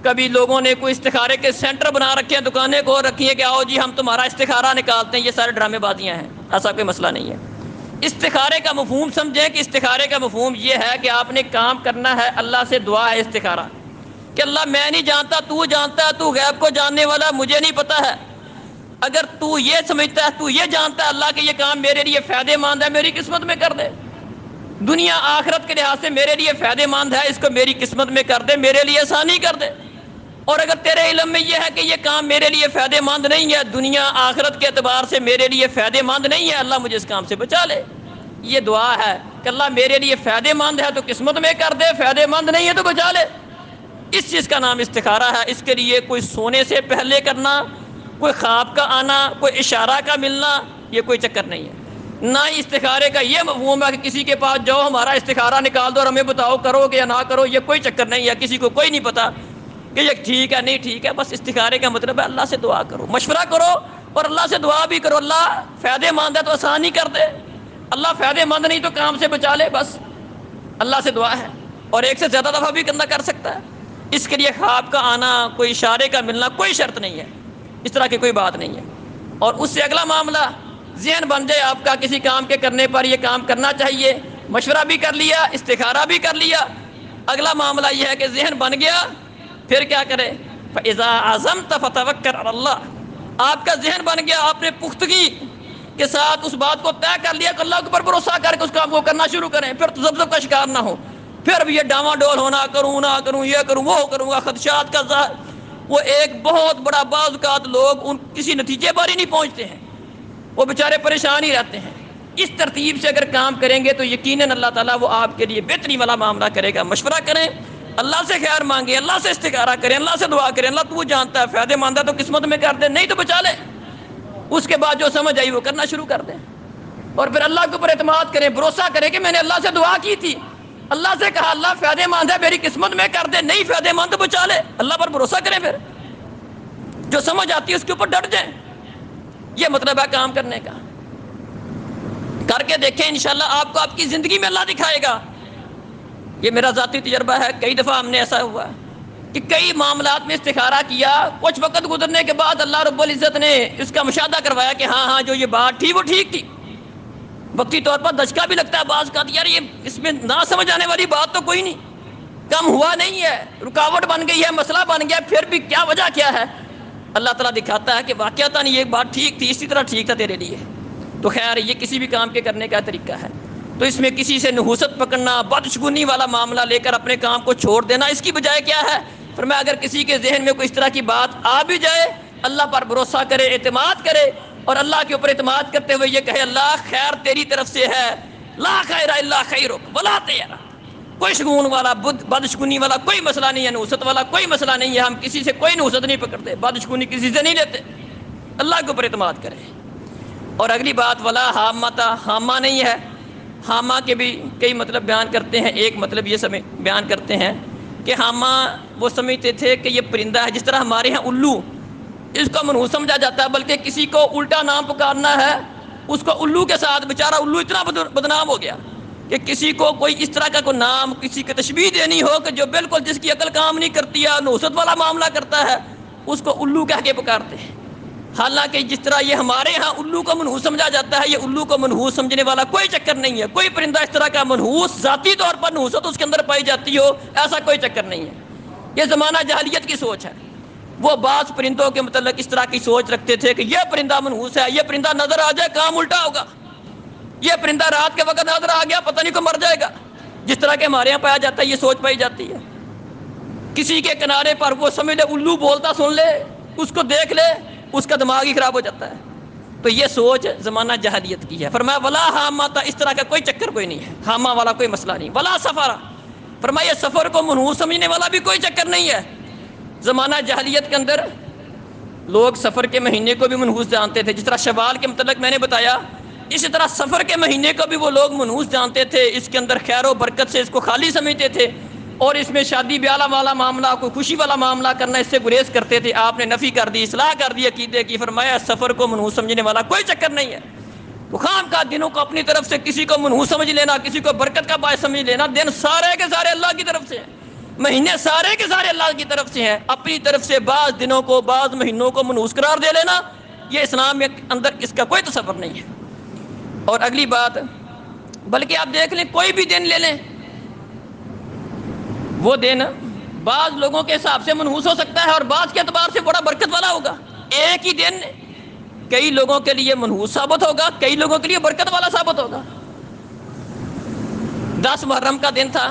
[SPEAKER 1] کبھی لوگوں نے کوئی استخارے کے سینٹر بنا رکھے ہیں، دکانیں کو رکھی ہیں کہ آؤ جی ہم تمہارا استخارہ نکالتے ہیں. یہ سارے ڈرامے بازیاں ہیں، ایسا کوئی مسئلہ نہیں ہے. استخارے کا مفہوم سمجھیں کہ استخارے کا مفہوم یہ ہے کہ آپ نے کام کرنا ہے، اللہ سے دعا ہے استخارہ کہ اللہ میں نہیں جانتا، تو جانتا ہے، تو غیب کو جاننے والا، مجھے نہیں پتہ ہے. اگر تو یہ سمجھتا ہے، تو یہ جانتا ہے اللہ کہ یہ کام میرے لیے فائدے مند ہے، میری قسمت میں کر دے. دنیا آخرت کے لحاظ سے میرے لیے فائدے مند ہے، اس کو میری قسمت میں کر دے، میرے لیے آسانی کر دے. اور اگر تیرے علم میں یہ ہے کہ یہ کام میرے لیے فائدے مند نہیں ہے، دنیا آخرت کے اعتبار سے میرے لیے فائدے مند نہیں ہے، اللہ مجھے اس کام سے بچا لے. یہ دعا ہے کہ اللہ میرے لیے فائدے مند ہے تو قسمت میں کر دے، فائدے مند نہیں ہے تو بچا لے۔ اس چیز کا نام استخارہ ہے۔ اس کے لیے کوئی سونے سے پہلے کرنا، کوئی خواب کا آنا، کوئی اشارہ کا ملنا، یہ کوئی چکر نہیں ہے۔ نہ ہی استخارے کا یہ مفہوم ہے کہ کسی کے پاس جاؤ ہمارا استخارہ نکال دو اور ہمیں بتاؤ کرو گے یا نہ کرو، یہ کوئی چکر نہیں ہے۔ کسی کو کوئی نہیں پتا کہ یہ ٹھیک ہے نہیں ٹھیک ہے۔ بس استخارے کا مطلب ہے اللہ سے دعا کرو، مشورہ کرو اور اللہ سے دعا بھی کرو، اللہ فائدے مند ہے تو آسان ہی کر دے، اللہ فائدے مند نہیں تو کام سے بچا لے، بس اللہ سے دعا ہے۔ اور ایک سے زیادہ دفعہ بھی بندہ کر سکتا ہے۔ اس کے لیے خواب کا آنا، کوئی اشارے کا ملنا کوئی شرط نہیں ہے، اس طرح کی کوئی بات نہیں ہے۔ اور اس سے اگلا معاملہ ذہن بن جائے آپ کا کسی کام کے کرنے پر یہ کام کرنا چاہیے، مشورہ بھی کر لیا، استخارہ بھی کر لیا، اگلا معاملہ یہ ہے کہ ذہن بن گیا، پھر کیا کرے؟ فَإِذَا عَزَمْتَ فَتَوَكَّلْ عَلَى اللَّهِ۔ آپ کا ذہن بن گیا، آپ نے پختگی کے ساتھ اس بات کو طے کر لیا کہ اللہ کے اوپر بھروسہ کر کے اس کام کو کرنا شروع کریں، پھر تذبذب کا شکار نہ ہو، پھر بھی یہ ڈاواں ڈول ہونا، کروں نہ کروں، یہ کروں وہ کروں گا، خدشات کا ظاہر، وہ ایک بہت بڑا بعض اوقات لوگ ان کسی نتیجے پر ہی نہیں پہنچتے ہیں، وہ بیچارے پریشان ہی رہتے ہیں۔ اس ترتیب سے اگر کام کریں گے تو یقیناً اللہ تعالیٰ وہ آپ کے لیے بہتری والا معاملہ کرے گا۔ مشورہ کریں، اللہ سے خیر مانگیں، اللہ سے استخارہ کریں، اللہ سے دعا کریں، اللہ تو جانتا ہے، فائدے مند ہے تو قسمت میں کر دے، نہیں تو بچا لے۔ اس کے بعد جو سمجھ آئی وہ کرنا شروع کر دیں، اور پھر اللہ کے اوپر اعتماد کریں، بھروسہ کریں کہ میں نے اللہ سے دعا کی تھی، اللہ سے کہا اللہ فائدے مند ہے میری قسمت میں کر دے، نہیں فائدے مند تو بچا لے، اللہ پر بھروسہ کریں، پھر جو سمجھ آتی ہے اس کے اوپر ڈٹ جائیں۔ یہ مطلب ہے کام کرنے کا۔ کر کے دیکھیں، انشاءاللہ آپ کو آپ کی زندگی میں اللہ دکھائے گا۔ یہ میرا ذاتی تجربہ ہے، کئی دفعہ ہم نے ایسا ہوا کہ کئی معاملات میں استخارہ کیا، کچھ وقت گزرنے کے بعد اللہ رب العزت نے اس کا مشاہدہ کروایا کہ ہاں ہاں جو یہ بات تھی وہ ٹھیک تھی۔ وقتی طور پر دھچکا بھی لگتا ہے بعض کا، یار یہ اس میں نہ سمجھ آنے والی بات تو کوئی نہیں، کم ہوا نہیں ہے، رکاوٹ بن گئی ہے، مسئلہ بن گیا، پھر بھی کیا وجہ کیا ہے؟ اللہ تعالیٰ دکھاتا ہے کہ واقعتاً یہ بات ٹھیک تھی، اسی طرح ٹھیک تھا تیرے لیے۔ تو خیر یہ کسی بھی کام کے کرنے کا طریقہ ہے۔ تو اس میں کسی سے نحوست پکڑنا، بدشگونی والا معاملہ لے کر اپنے کام کو چھوڑ دینا، اس کی بجائے کیا ہے؟ فرمایا اگر کسی کے ذہن میں کوئی اس طرح کی بات آ بھی جائے، اللہ پر بھروسہ کرے، اعتماد کرے، اور اللہ کے اوپر اعتماد کرتے ہوئے یہ کہے اللہ خیر تیری طرف سے ہے، لا خیر الا خیرک ولا تیرا۔ کوئی شگون والا بدشگونی والا کوئی مسئلہ نہیں ہے، نحوست والا کوئی مسئلہ نہیں ہے، ہم کسی سے کوئی نحوست نہیں پکڑتے، بدشگونی کسی سے نہیں لیتے، اللہ کے اوپر اعتماد کرے۔ اور اگلی بات ولا حامتا، حامہ نہیں ہے۔ حامہ کے بھی کئی مطلب بیان کرتے ہیں، ایک مطلب یہ بیان کرتے ہیں کہ حامہ وہ سمجھتے تھے کہ یہ پرندہ ہے، جس طرح ہمارے ہاں الو، اس کو منحوس سمجھا جاتا ہے، بلکہ کسی کو الٹا نام پکارنا ہے اس کو الو کے ساتھ، بیچارہ الو اتنا بدنام ہو گیا کہ کسی کو کوئی اس طرح کا کوئی نام، کسی کی تشبیہ دینی ہو کہ جو بالکل جس کی عقل کام نہیں کرتی ہے، نحوست والا معاملہ کرتا ہے، اس کو الو کہہ کے پکارتے ہیں۔ حالانکہ جس طرح یہ ہمارے ہاں الو کو منحوس سمجھا جاتا ہے، یہ الو کو منحوس سمجھنے والا کوئی چکر نہیں ہے، کوئی پرندہ اس طرح کا منحوس ذاتی طور پر نحوست اس کے اندر پائی جاتی ہو، ایسا کوئی چکر نہیں ہے۔ یہ زمانہ جاہلیت کی سوچ ہے۔ وہ بعض پرندوں کے متعلق اس طرح کی سوچ رکھتے تھے کہ یہ پرندہ منحوس ہے، یہ پرندہ نظر آ جائے کام الٹا ہوگا، یہ پرندہ رات کے وقت نظر آ گیا پتہ نہیں کو مر جائے گا، جس طرح کے ہمارے یہاں پایا جاتا ہے یہ سوچ پائی جاتی ہے۔ کسی کے کنارے پر وہ سمجھ لے الو بولتا سن لے، اس کو دیکھ لے، اس کا دماغ ہی خراب ہو جاتا ہے۔ تو یہ سوچ زمانہ جہلیت کی ہے۔ فرمایا ولا حامتا، اس طرح کا کوئی چکر کوئی نہیں ہے، حامہ والا کوئی مسئلہ نہیں۔ ولا سفر، فرمایا سفر کو منحوس سمجھنے والا بھی کوئی چکر نہیں ہے۔ زمانہ جہلیت کے اندر لوگ سفر کے مہینے کو بھی منحوس جانتے تھے، جس طرح شوال کے متعلق میں نے بتایا، اسی طرح سفر کے مہینے کو بھی وہ لوگ منحوس جانتے تھے، اس کے اندر خیر و برکت سے اس کو خالی سمجھتے تھے، اور اس میں شادی بیاہ والا معاملہ، کوئی خوشی والا معاملہ کرنا، اس سے گریز کرتے تھے۔ آپ نے نفی کر دی، اصلاح کر دی عقیدے کی۔ فرمایا سفر کو منحوس سمجھنے والا کوئی چکر نہیں ہے۔ تو خام کا دنوں کو اپنی طرف سے کسی کو منحوس سمجھ لینا، کسی کو برکت کا باعث سمجھ لینا، دن سارے کے سارے اللہ کی طرف سے ہیں، مہینے سارے کے سارے اللہ کی طرف سے ہیں، اپنی طرف سے بعض دنوں کو بعض مہینوں کو منحوس قرار دے لینا، یہ اسلام کے اندر اس کا کوئی تصور نہیں ہے۔ اور اگلی بات، بلکہ آپ دیکھ لیں کوئی بھی دن لے لیں، وہ دن بعض لوگوں کے حساب سے منحوس ہو سکتا ہے اور بعض کے اعتبار سے بڑا برکت والا ہوگا۔ ایک ہی دن کئی لوگوں کے لیے منحوس ثابت ہوگا، کئی لوگوں کے لیے برکت والا ثابت ہوگا۔ 10 محرم کا دن تھا،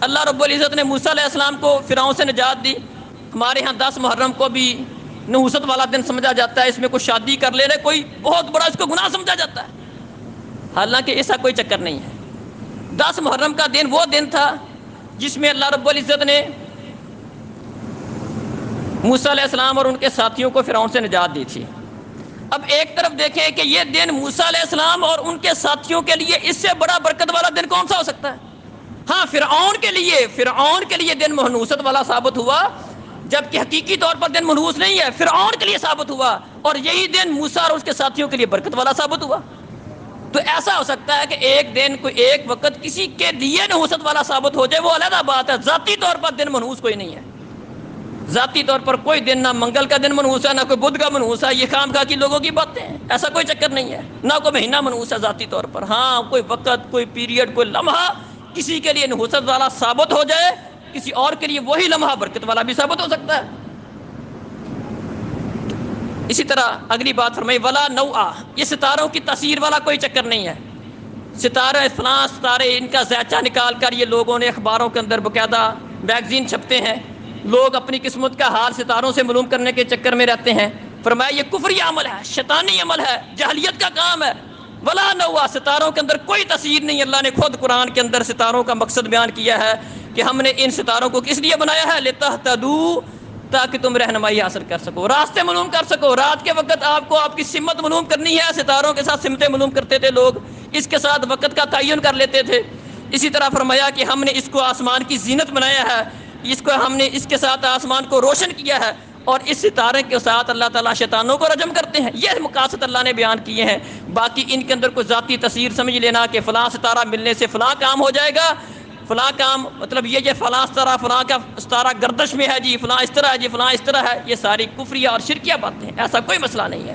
[SPEAKER 1] اللہ رب العزت نے موسیٰ علیہ السلام کو فرعون سے نجات دی۔ ہمارے ہاں 10 محرم کو بھی نحوست والا دن سمجھا جاتا ہے، اس میں کوئی شادی کر لے رہے، کوئی بہت بڑا اس کو گناہ سمجھا جاتا ہے۔ حالانکہ ایسا کوئی چکر نہیں ہے۔ 10 محرم کا دن وہ دن تھا جس میں اللہ رب العزت نے موسیٰ علیہ السلام اور ان کے ساتھیوں کو فرعون سے نجات دی تھی۔ اب ایک طرف دیکھیں کہ یہ دن موسیٰ علیہ السلام اور ان کے ساتھیوں کے لیے اس سے بڑا برکت والا دن کون سا ہو سکتا ہے؟ ہاں، فرعون کے لیے دن منحوست والا ثابت ہوا، جبکہ حقیقی طور پر دن منحوس نہیں ہے، فرعون کے لیے ثابت ہوا، اور یہی دن موسیٰ اور اس کے ساتھیوں کے لیے برکت والا ثابت ہوا۔ تو ایسا ہو سکتا ہے کہ ایک دن کوئی ایک وقت کسی کے لیے نحوست والا ثابت ہو جائے، وہ علیحدہ بات ہے، ذاتی طور پر دن منحوس کوئی نہیں ہے۔ ذاتی طور پر کوئی دن، نہ منگل کا دن منحوس ہے، نہ کوئی بدھ کا منحوس ہے، یہ خام خواہ کی لوگوں کی باتیں ہیں، ایسا کوئی چکر نہیں ہے، نہ کوئی مہینہ منحوس ہے ذاتی طور پر۔ ہاں، کوئی وقت، کوئی پیریڈ، کوئی لمحہ کسی کے لیے نحوست والا ثابت ہو جائے، کسی اور کے لیے وہی لمحہ برکت والا بھی ثابت ہو سکتا ہے۔ اسی طرح اگلی بات فرمائی ولا نوعا، یہ ستاروں کی تاثیر والا کوئی چکر نہیں ہے۔ ستارے فلاں ستارے، ان کا ذائچہ نکال کر یہ لوگوں نے اخباروں کے اندر باقاعدہ میگزین چھپتے ہیں، لوگ اپنی قسمت کا حال ستاروں سے معلوم کرنے کے چکر میں رہتے ہیں۔ فرمایا یہ کفری عمل ہے، شیطانی عمل ہے، جاہلیت کا کام ہے۔ ولا نوعا، ستاروں کے اندر کوئی تاثیر نہیں۔ اللہ نے خود قرآن کے اندر ستاروں کا مقصد بیان کیا ہے کہ ہم نے ان ستاروں کو کس لیے بنایا ہے؟ لتہتدوا، تاکہ تم رہنمائی حاصل کر سکو، راستے معلوم کر سکو۔ رات کے وقت آپ کو آپ کی سمت معلوم کرنی ہے، ستاروں کے ساتھ سمتیں معلوم کرتے تھے لوگ، اس کے ساتھ وقت کا تعین کر لیتے تھے۔ اسی طرح فرمایا کہ ہم نے اس کو آسمان کی زینت بنایا ہے، ہم نے اس کے ساتھ آسمان کو روشن کیا ہے، اور اس ستارے کے ساتھ اللہ تعالیٰ شیطانوں کو رجم کرتے ہیں۔ یہ مقاصد اللہ نے بیان کیے ہیں۔ باقی ان کے اندر کوئی ذاتی تاثیر سمجھ لینا کہ فلاں ستارہ ملنے سے فلاں کام ہو جائے گا، فلاں کام مطلب یہ فلاں ستارہ، فلاں کا ستارہ گردش میں ہے جی، فلاں اس طرح ہے جی، فلاں اس طرح ہے، یہ ساری کفریہ اور شرکیہ باتیں ہیں، ایسا کوئی مسئلہ نہیں ہے۔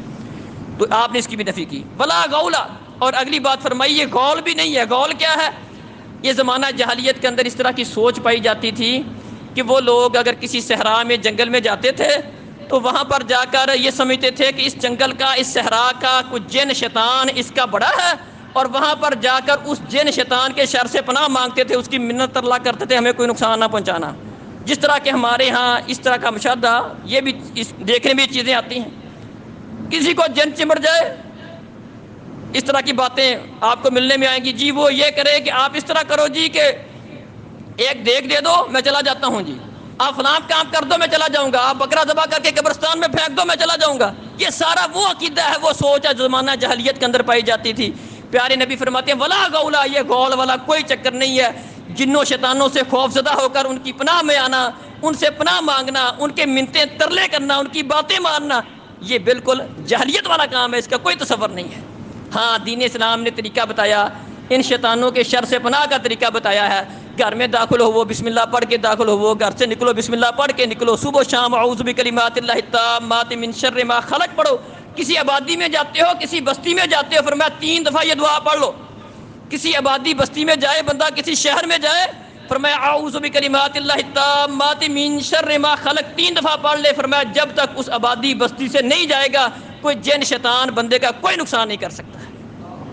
[SPEAKER 1] تو آپ نے اس کی بھی نفی کی۔ ولا غولا، اور اگلی بات فرمائی یہ غول بھی نہیں ہے۔ غول کیا ہے؟ یہ زمانہ جاہلیت کے اندر اس طرح کی سوچ پائی جاتی تھی کہ وہ لوگ اگر کسی صحرا میں، جنگل میں جاتے تھے تو وہاں پر جا کر یہ سمجھتے تھے کہ اس جنگل کا، اس صحرا کا کوئی جن شیطان اس کا بڑا ہے، اور وہاں پر جا کر اس جن شیطان کے شر سے پناہ مانگتے تھے، اس کی منت اللہ کرتے تھے ہمیں کوئی نقصان نہ پہنچانا۔ جس طرح کہ ہمارے ہاں اس طرح کا مشاہدہ، یہ بھی دیکھنے میں چیزیں آتی ہیں، کسی کو جن چمڑ جائے، اس طرح کی باتیں آپ کو ملنے میں آئیں گی جی، وہ یہ کرے کہ آپ اس طرح کرو جی کہ ایک دیگ دے دو میں چلا جاتا ہوں جی، آپ فلاں کام کر دو میں چلا جاؤں گا، آپ بکرا ذبح کر کے قبرستان میں پھینک دو میں چلا جاؤں گا۔ یہ سارا وہ عقیدہ ہے، وہ سوچ ہے جو زمانہ جاہلیت کے اندر پائی جاتی تھی۔ پیارے نبی فرماتے ہیں ولا غولا، یہ غول والا کوئی چکر نہیں ہے۔ جنوں شیطانوں سے خوف زدہ ہو کر ان کی پناہ میں آنا، ان سے پناہ مانگنا، ان کے منتیں ترلے کرنا، ان کی باتیں ماننا، یہ بالکل جاہلیت والا کام ہے، اس کا کوئی تصور نہیں ہے۔ ہاں، دین اسلام نے طریقہ بتایا، ان شیطانوں کے شر سے پناہ کا طریقہ بتایا ہے۔ گھر میں داخل ہو وہ بسم اللہ پڑھ کے داخل ہو، گھر سے نکلو بسم اللہ پڑھ کے نکلو، صبح و شام اعوذ بکلمات اللہ التامات من شر ما خلق پڑھو۔ کسی آبادی میں جاتے ہو، کسی بستی میں جاتے ہو، فرمایا 3 دفعہ یہ دعا پڑھ لو۔ کسی آبادی بستی میں جائے بندہ، کسی شہر میں جائے، فرمایا اعوذ بکلمات اللہ التامات من شر ما خلق 3 دفعہ پڑھ لے۔ فرمایا جب تک اس آبادی بستی سے نہیں جائے گا، کوئی جن شیطان بندے کا کوئی نقصان نہیں کر سکتا،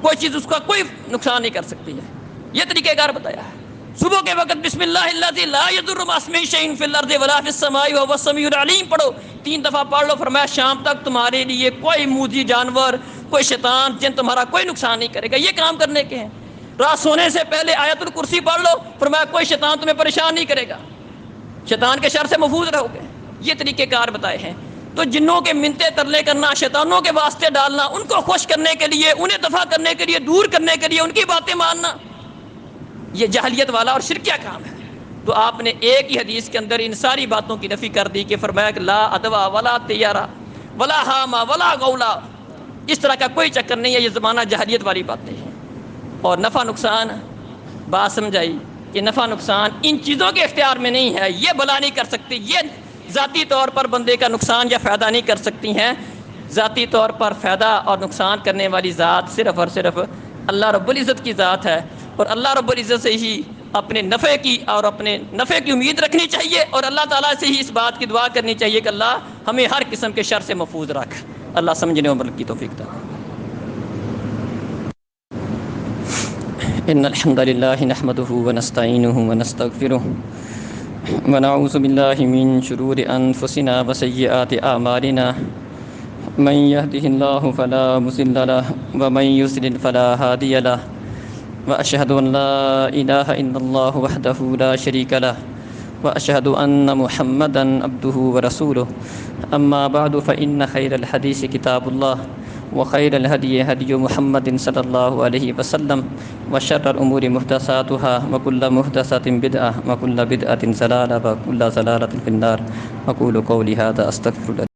[SPEAKER 1] کوئی چیز اس کا کوئی نقصان نہیں کر سکتی ہے۔ یہ طریقہ کار بتایا ہے۔ صبح کے وقت بسم اللہ الذی لا یضر مع اسمہ شیء فی الارض ولا فی السماء وهو السمیع العلیم پڑھو، 3 دفعہ پڑھ لو۔ فرمایا شام تک تمہارے لیے کوئی موذی جانور، کوئی شیطان جن تمہارا کوئی نقصان نہیں کرے گا۔ یہ کام کرنے کے ہیں۔ رات سونے سے پہلے آیت الکرسی پڑھ لو، فرمایا کوئی شیطان تمہیں پریشان نہیں کرے گا، شیطان کے شر سے محفوظ رہو گے۔ یہ طریقے کار بتائے ہیں۔ تو جنوں کے منتے ترلے کرنا، شیطانوں کے واسطے ڈالنا، ان کو خوش کرنے کے لیے، انہیں دفع کرنے کے لیے، دور کرنے کے لیے ان کی باتیں ماننا، یہ جاہلیت والا اور شرکیہ کام ہے۔ تو آپ نے ایک ہی حدیث کے اندر ان ساری باتوں کی نفی کر دی کہ فرمایا کہ لا ادوا ولا طیارہ ولا حاما ولا غولا، اس طرح کا کوئی چکر نہیں ہے، یہ زمانہ جاہلیت والی باتیں ہیں۔ اور نفع نقصان، بات سمجھائی کہ نفع نقصان ان چیزوں کے اختیار میں نہیں ہے، یہ بلا نہیں کر سکتی، یہ ذاتی طور پر بندے کا نقصان یا فائدہ نہیں کر سکتی ہیں۔ ذاتی طور پر فائدہ اور نقصان کرنے والی ذات صرف اور صرف اللہ رب العزت کی ذات ہے، اور اللہ رب العزت سے ہی اپنے نفع کی اور اپنے نفع کی امید رکھنی چاہیے، اور اللہ تعالیٰ سے ہی اس بات کی دعا کرنی چاہیے کہ اللہ ہمیں ہر قسم کے شر سے محفوظ رکھ۔ اللہ سمجھنے عمل کی توفیق دے۔ ان الحمد للہ نحمده ونستعینه ونستغفره ونعوذ باللہ من شرور انفسنا وسیئات اعمالنا من يهده الله فلا مضل له ومن يضلل فلا هادي له وأشهد أن لا إله إلا الله وحده لا شريك له وأشهد أن محمدا عبده ورسوله أما بعد فإن خير الحديث كتاب الله وخير الهدي هدي محمد صلى الله عليه وسلم وشر الأمور محدثاتها وكل محدثة بدعة وكل بدعة ضلالة وكل ضلالة في النار أقول قولي هذا أستغفر الله